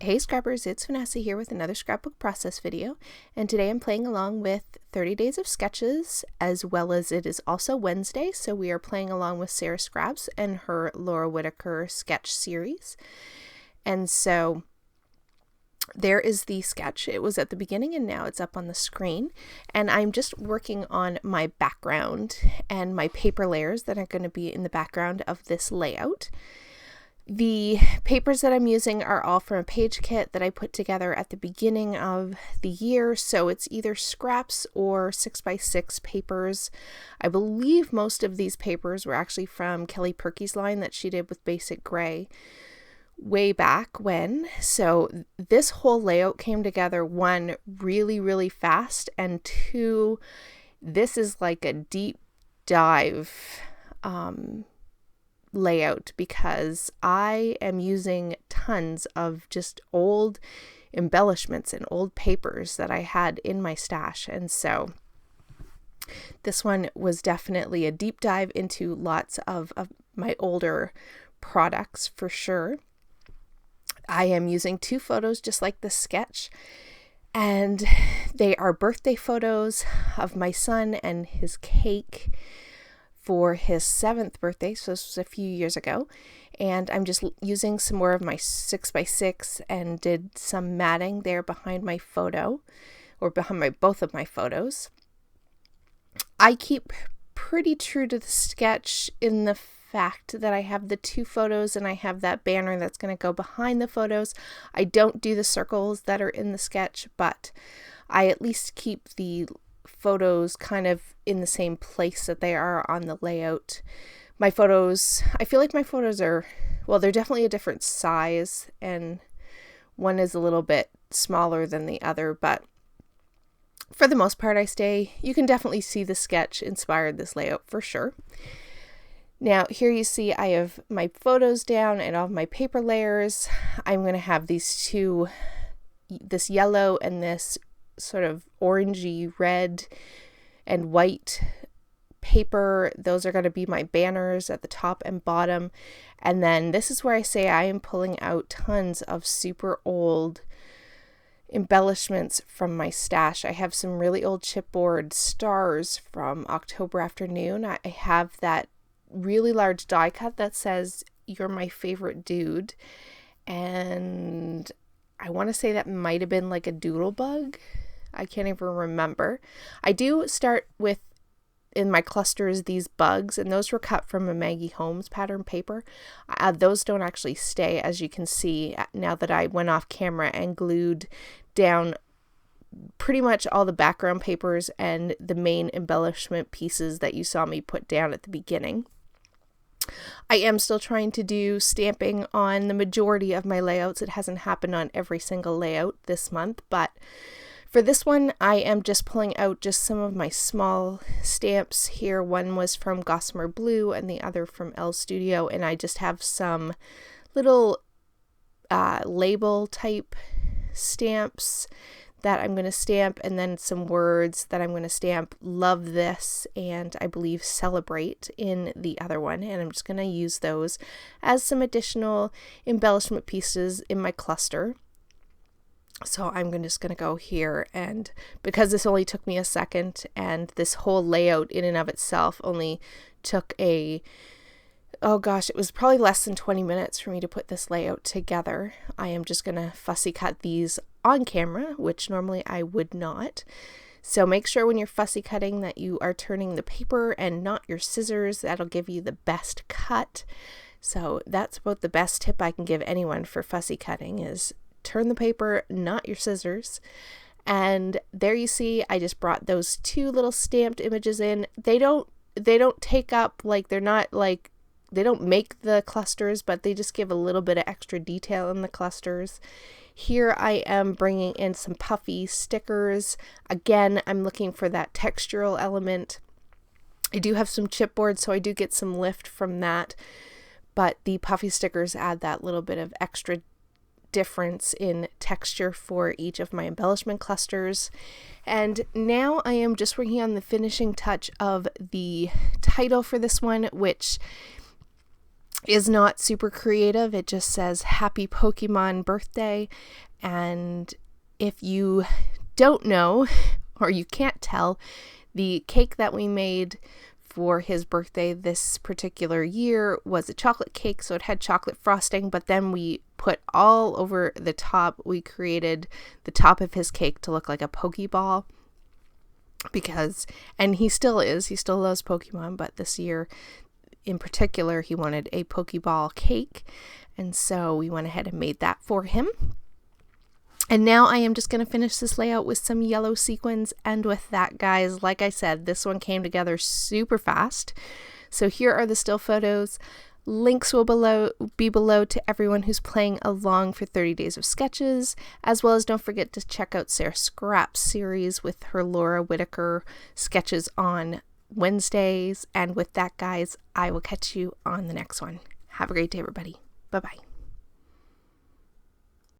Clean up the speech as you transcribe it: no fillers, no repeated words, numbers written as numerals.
Hey Scrappers, it's Vanessa here with another scrapbook process video, and today I'm playing along with 30 Days of Sketches, as well as it is also Wednesday, so we are playing along with Sarah Scraps and her Laura Whitaker sketch series. And so there is the sketch. It was at the beginning and now it's up on the screen, and I'm just working on my background and my paper layers that are going to be in the background of this layout. The papers that I'm using are all from a page kit that I put together at the beginning of the year, so it's either scraps or 6x6 papers. I believe most of these papers were actually from Kelly Perky's line that she did with Basic Gray way back when. So this whole layout came together, one, really fast, and two, this is like a deep dive layout because I am using tons of just old embellishments and old papers that I had in my stash, and so this one was definitely a deep dive into lots of my older products for sure. I am using two photos just like the sketch, and they are birthday photos of my son and his cake for his 7th birthday, so this was a few years ago, and I'm just using some more of my 6x6 and did some matting there behind my photo, or behind both of my photos. I keep pretty true to the sketch in the fact that I have the two photos and I have that banner that's going to go behind the photos. I don't do the circles that are in the sketch, but I at least keep the photos kind of in the same place that they are on the layout. My photos, I feel like my photos are, well, they're definitely a different size, and one is a little bit smaller than the other, but for the most part you can definitely see the sketch inspired this layout for sure. Now here you see I have my photos down and all of my paper layers. I'm going to have these two, this yellow and this sort of orangey red and white paper. Those are going to be my banners at the top and bottom. And then this is where I say I am pulling out tons of super old embellishments from my stash. I have some really old chipboard stars from October Afternoon. I have that really large die cut that says "You're my favorite dude," and I want to say that might have been like a doodle bug. I can't even remember. I do start with, in my clusters, these bugs, and those were cut from a Maggie Holmes pattern paper. Those don't actually stay, as you can see now that I went off camera and glued down pretty much all the background papers and the main embellishment pieces that you saw me put down at the beginning. I am still trying to do stamping on the majority of my layouts. It hasn't happened on every single layout this month, but for this one, I am just pulling out just some of my small stamps here. One was from Gossamer Blue and the other from L Studio, and I just have some little label type stamps that I'm going to stamp, and then some words that I'm going to stamp, "Love This," and I believe "Celebrate" in the other one, and I'm just going to use those as some additional embellishment pieces in my cluster. So I'm just going to go here, and because this only took me a second, and this whole layout in and of itself only took it was probably less than 20 minutes for me to put this layout together. I am just going to fussy cut these on camera, which normally I would not. So make sure when you're fussy cutting that you are turning the paper and not your scissors. That'll give you the best cut. So that's about the best tip I can give anyone for fussy cutting, is turn the paper, not your scissors. And there you see, I just brought those two little stamped images in. They don't take up, like, they're not like, they don't make the clusters, but they just give a little bit of extra detail in the clusters. Here I am bringing in some puffy stickers. Again, I'm looking for that textural element. I do have some chipboard, so I do get some lift from that, but the puffy stickers add that little bit of extra difference in texture for each of my embellishment clusters. And now I am just working on the finishing touch of the title for this one, which is not super creative. It just says happy Pokemon birthday. And if you don't know or you can't tell, the cake that we made for his birthday this particular year was a chocolate cake, so it had chocolate frosting, but then we put all over the top, we created the top of his cake to look like a Pokeball, and he still loves Pokemon, but this year in particular he wanted a Pokeball cake, and so we went ahead and made that for him. And now I am just going to finish this layout with some yellow sequins. And with that, guys, like I said, this one came together super fast. So here are the still photos. Links will be below to everyone who's playing along for 30 days of sketches, as well as don't forget to check out Sarah Scrapp's series with her Laura Whitaker sketches on Wednesdays. And with that, guys, I will catch you on the next one. Have a great day, everybody. Bye-bye.